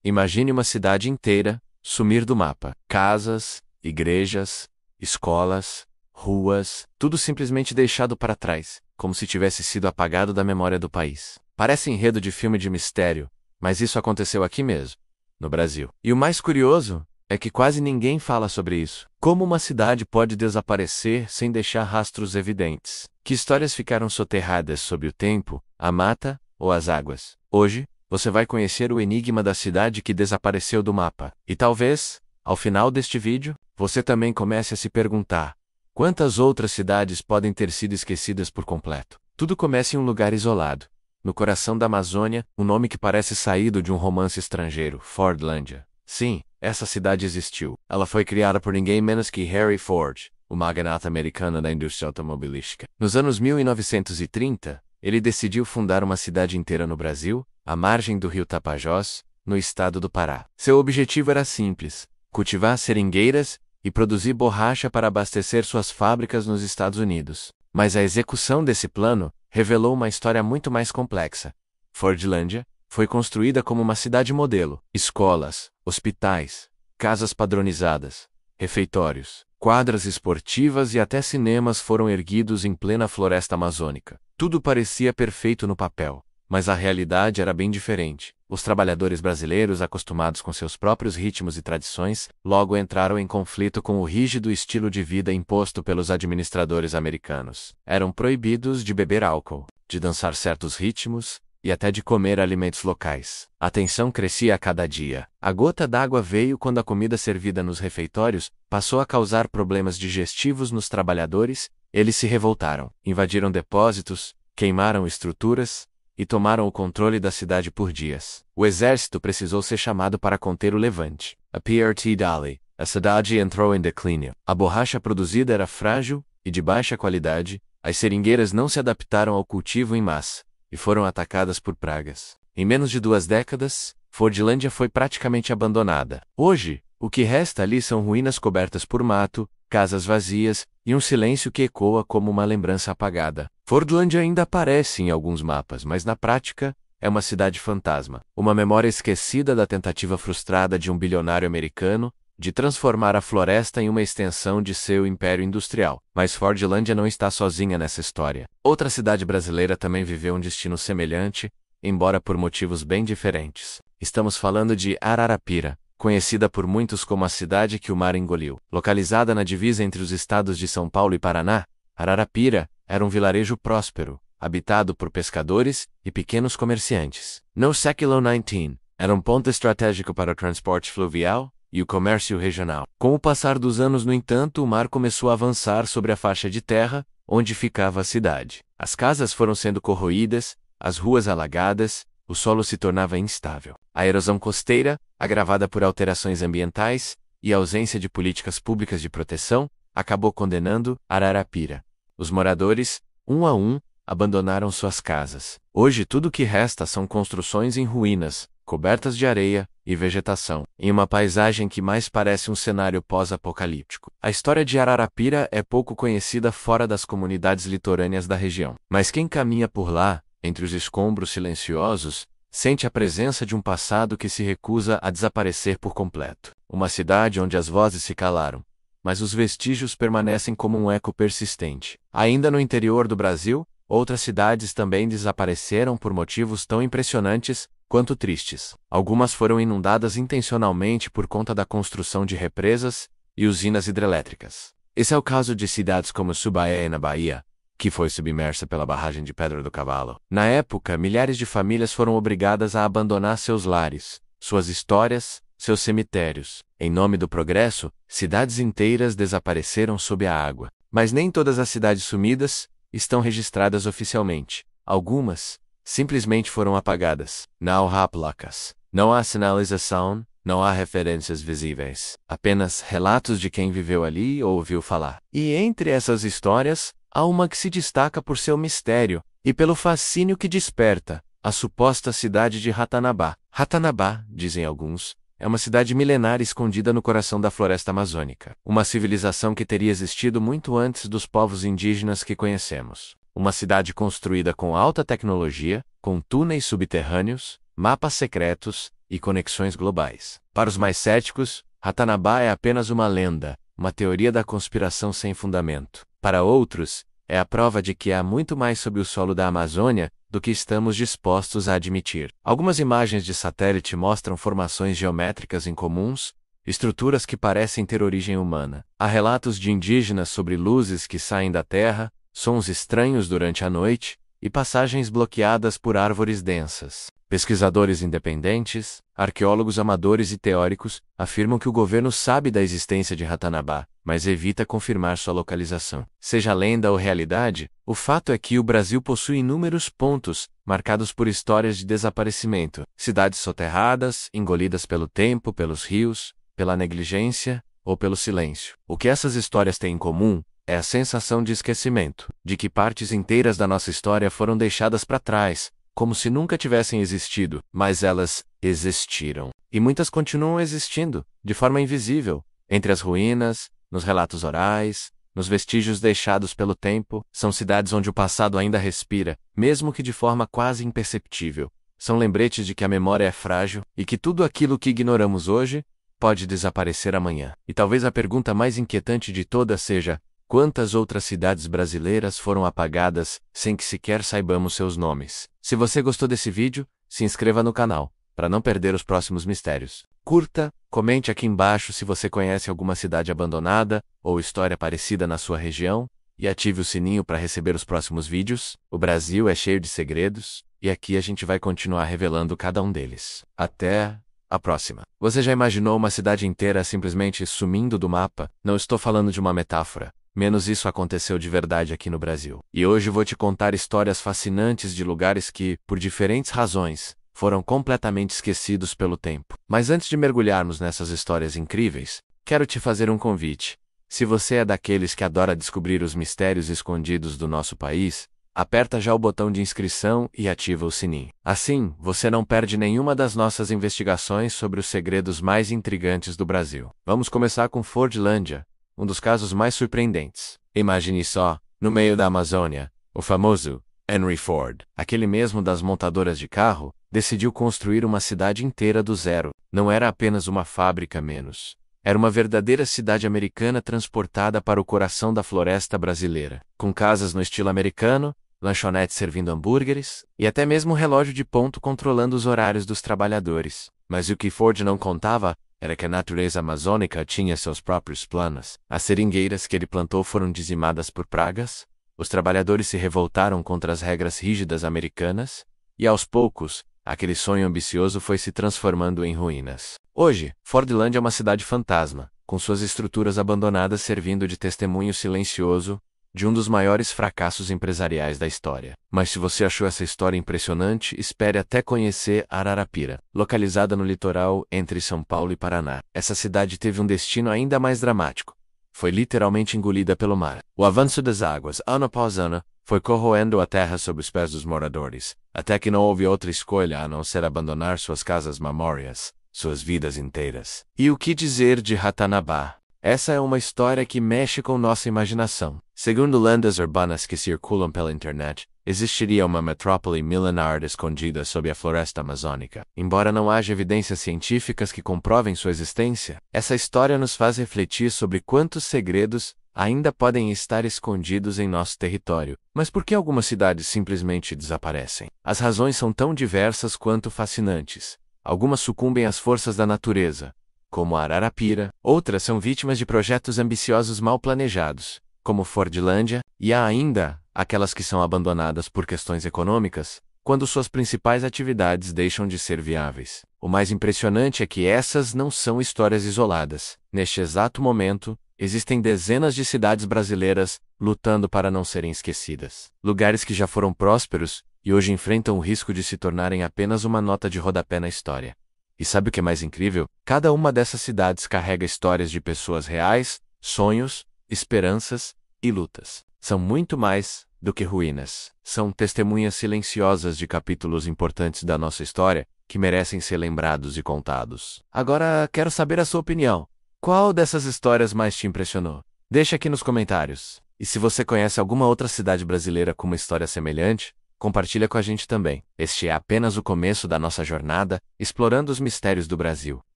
Imagine uma cidade inteira sumir do mapa. Casas, igrejas, escolas, ruas, tudo simplesmente deixado para trás, como se tivesse sido apagado da memória do país. Parece enredo de filme de mistério, mas isso aconteceu aqui mesmo, no Brasil. E o mais curioso é que quase ninguém fala sobre isso. Como uma cidade pode desaparecer sem deixar rastros evidentes? Que histórias ficaram soterradas sob o tempo, a mata ou as águas? Hoje, você vai conhecer o enigma da cidade que desapareceu do mapa. E talvez, ao final deste vídeo, você também comece a se perguntar: quantas outras cidades podem ter sido esquecidas por completo? Tudo começa em um lugar isolado, no coração da Amazônia, um nome que parece saído de um romance estrangeiro, Fordlândia. Sim, essa cidade existiu. Ela foi criada por ninguém menos que Henry Ford, o magnata americano da indústria automobilística. Nos anos 1930, ele decidiu fundar uma cidade inteira no Brasil, à margem do rio Tapajós, no estado do Pará. Seu objetivo era simples: cultivar seringueiras e produzir borracha para abastecer suas fábricas nos Estados Unidos. Mas a execução desse plano revelou uma história muito mais complexa. Fordlândia foi construída como uma cidade modelo. Escolas, hospitais, casas padronizadas, refeitórios, quadras esportivas e até cinemas foram erguidos em plena floresta amazônica. Tudo parecia perfeito no papel, mas a realidade era bem diferente. Os trabalhadores brasileiros, acostumados com seus próprios ritmos e tradições, logo entraram em conflito com o rígido estilo de vida imposto pelos administradores americanos. Eram proibidos de beber álcool, de dançar certos ritmos e até de comer alimentos locais. A tensão crescia a cada dia. A gota d'água veio quando a comida servida nos refeitórios passou a causar problemas digestivos nos trabalhadores. Eles se revoltaram, invadiram depósitos, queimaram estruturas e tomaram o controle da cidade por dias. O exército precisou ser chamado para conter o levante. A PRT Dali, a cidade entrou em declínio. A borracha produzida era frágil e de baixa qualidade, as seringueiras não se adaptaram ao cultivo em massa e foram atacadas por pragas. Em menos de 2 décadas, Fordlândia foi praticamente abandonada. Hoje, o que resta ali são ruínas cobertas por mato, casas vazias e um silêncio que ecoa como uma lembrança apagada. Fordlândia ainda aparece em alguns mapas, mas na prática, é uma cidade fantasma. Uma memória esquecida da tentativa frustrada de um bilionário americano de transformar a floresta em uma extensão de seu império industrial. Mas Fordlândia não está sozinha nessa história. Outra cidade brasileira também viveu um destino semelhante, embora por motivos bem diferentes. Estamos falando de Ararapira, conhecida por muitos como a cidade que o mar engoliu. Localizada na divisa entre os estados de São Paulo e Paraná, Ararapira era um vilarejo próspero, habitado por pescadores e pequenos comerciantes. No século XIX, era um ponto estratégico para o transporte fluvial e o comércio regional. Com o passar dos anos, no entanto, o mar começou a avançar sobre a faixa de terra, onde ficava a cidade. As casas foram sendo corroídas, as ruas alagadas, o solo se tornava instável. A erosão costeira, agravada por alterações ambientais e a ausência de políticas públicas de proteção, acabou condenando Ararapira. Os moradores, um a um, abandonaram suas casas. Hoje tudo o que resta são construções em ruínas, cobertas de areia e vegetação, em uma paisagem que mais parece um cenário pós-apocalíptico. A história de Ararapira é pouco conhecida fora das comunidades litorâneas da região. Mas quem caminha por lá, entre os escombros silenciosos, sente a presença de um passado que se recusa a desaparecer por completo. Uma cidade onde as vozes se calaram, mas os vestígios permanecem como um eco persistente. Ainda no interior do Brasil, outras cidades também desapareceram por motivos tão impressionantes quanto tristes. Algumas foram inundadas intencionalmente por conta da construção de represas e usinas hidrelétricas. Esse é o caso de cidades como Subaé, na Bahia, que foi submersa pela barragem de Pedra do Cavalo. Na época, milhares de famílias foram obrigadas a abandonar seus lares, suas histórias, seus cemitérios. Em nome do progresso, cidades inteiras desapareceram sob a água. Mas nem todas as cidades sumidas estão registradas oficialmente. Algumas simplesmente foram apagadas. Não há placas, não há sinalização, não há referências visíveis. Apenas relatos de quem viveu ali ou ouviu falar. E entre essas histórias, há uma que se destaca por seu mistério e pelo fascínio que desperta: a suposta cidade de Ratanabá. Ratanabá, dizem alguns, é uma cidade milenar escondida no coração da floresta amazônica. Uma civilização que teria existido muito antes dos povos indígenas que conhecemos. Uma cidade construída com alta tecnologia, com túneis subterrâneos, mapas secretos e conexões globais. Para os mais céticos, Ratanabá é apenas uma lenda, uma teoria da conspiração sem fundamento. Para outros, é a prova de que há muito mais sob o solo da Amazônia do que estamos dispostos a admitir. Algumas imagens de satélite mostram formações geométricas incomuns, estruturas que parecem ter origem humana. Há relatos de indígenas sobre luzes que saem da terra, sons estranhos durante a noite e passagens bloqueadas por árvores densas. Pesquisadores independentes, arqueólogos amadores e teóricos afirmam que o governo sabe da existência de Ratanabá, mas evita confirmar sua localização. Seja lenda ou realidade, o fato é que o Brasil possui inúmeros pontos marcados por histórias de desaparecimento, cidades soterradas, engolidas pelo tempo, pelos rios, pela negligência ou pelo silêncio. O que essas histórias têm em comum é a sensação de esquecimento, de que partes inteiras da nossa história foram deixadas para trás, como se nunca tivessem existido, mas elas existiram. E muitas continuam existindo, de forma invisível, entre as ruínas, nos relatos orais, nos vestígios deixados pelo tempo. São cidades onde o passado ainda respira, mesmo que de forma quase imperceptível. São lembretes de que a memória é frágil e que tudo aquilo que ignoramos hoje pode desaparecer amanhã. E talvez a pergunta mais inquietante de todas seja: quantas outras cidades brasileiras foram apagadas sem que sequer saibamos seus nomes? Se você gostou desse vídeo, se inscreva no canal, para não perder os próximos mistérios. Curta, comente aqui embaixo se você conhece alguma cidade abandonada ou história parecida na sua região, e ative o sininho para receber os próximos vídeos. O Brasil é cheio de segredos, e aqui a gente vai continuar revelando cada um deles. Até a próxima. Você já imaginou uma cidade inteira simplesmente sumindo do mapa? Não estou falando de uma metáfora. Menos isso aconteceu de verdade aqui no Brasil. E hoje vou te contar histórias fascinantes de lugares que, por diferentes razões, foram completamente esquecidos pelo tempo. Mas antes de mergulharmos nessas histórias incríveis, quero te fazer um convite. Se você é daqueles que adora descobrir os mistérios escondidos do nosso país, aperta já o botão de inscrição e ativa o sininho. Assim, você não perde nenhuma das nossas investigações sobre os segredos mais intrigantes do Brasil. Vamos começar com Fordlândia, um dos casos mais surpreendentes. Imagine só, no meio da Amazônia, o famoso Henry Ford, aquele mesmo das montadoras de carro, decidiu construir uma cidade inteira do zero. Não era apenas uma fábrica menos. Era uma verdadeira cidade americana transportada para o coração da floresta brasileira, com casas no estilo americano, lanchonetes servindo hambúrgueres, e até mesmo um relógio de ponto controlando os horários dos trabalhadores. Mas o que Ford não contava era que a natureza amazônica tinha seus próprios planos. As seringueiras que ele plantou foram dizimadas por pragas, os trabalhadores se revoltaram contra as regras rígidas americanas, e aos poucos, aquele sonho ambicioso foi se transformando em ruínas. Hoje, Fordlândia é uma cidade fantasma, com suas estruturas abandonadas servindo de testemunho silencioso de um dos maiores fracassos empresariais da história. Mas se você achou essa história impressionante, espere até conhecer Ararapira, localizada no litoral entre São Paulo e Paraná. Essa cidade teve um destino ainda mais dramático. Foi literalmente engolida pelo mar. O avanço das águas, ano após ano, foi corroendo a terra sob os pés dos moradores, até que não houve outra escolha a não ser abandonar suas casas memórias, suas vidas inteiras. E o que dizer de Ratanabá? Essa é uma história que mexe com nossa imaginação. Segundo lendas urbanas que circulam pela internet, existiria uma metrópole milenar escondida sob a floresta amazônica. Embora não haja evidências científicas que comprovem sua existência, essa história nos faz refletir sobre quantos segredos ainda podem estar escondidos em nosso território. Mas por que algumas cidades simplesmente desaparecem? As razões são tão diversas quanto fascinantes. Algumas sucumbem às forças da natureza, como a Ararapira. Outras são vítimas de projetos ambiciosos mal planejados, como Fordlândia, e há ainda aquelas que são abandonadas por questões econômicas, quando suas principais atividades deixam de ser viáveis. O mais impressionante é que essas não são histórias isoladas. Neste exato momento, existem dezenas de cidades brasileiras lutando para não serem esquecidas. Lugares que já foram prósperos e hoje enfrentam o risco de se tornarem apenas uma nota de rodapé na história. E sabe o que é mais incrível? Cada uma dessas cidades carrega histórias de pessoas reais, sonhos, esperanças e lutas. São muito mais do que ruínas. São testemunhas silenciosas de capítulos importantes da nossa história que merecem ser lembrados e contados. Agora, quero saber a sua opinião. Qual dessas histórias mais te impressionou? Deixa aqui nos comentários. E se você conhece alguma outra cidade brasileira com uma história semelhante, compartilha com a gente também. Este é apenas o começo da nossa jornada, explorando os mistérios do Brasil.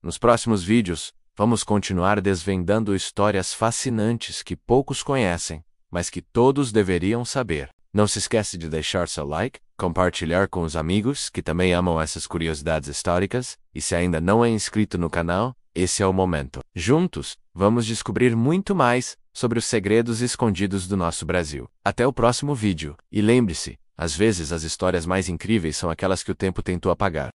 Nos próximos vídeos, vamos continuar desvendando histórias fascinantes que poucos conhecem, mas que todos deveriam saber. Não se esquece de deixar seu like, compartilhar com os amigos que também amam essas curiosidades históricas, e se ainda não é inscrito no canal, esse é o momento. Juntos, vamos descobrir muito mais sobre os segredos escondidos do nosso Brasil. Até o próximo vídeo, e lembre-se, às vezes as histórias mais incríveis são aquelas que o tempo tentou apagar.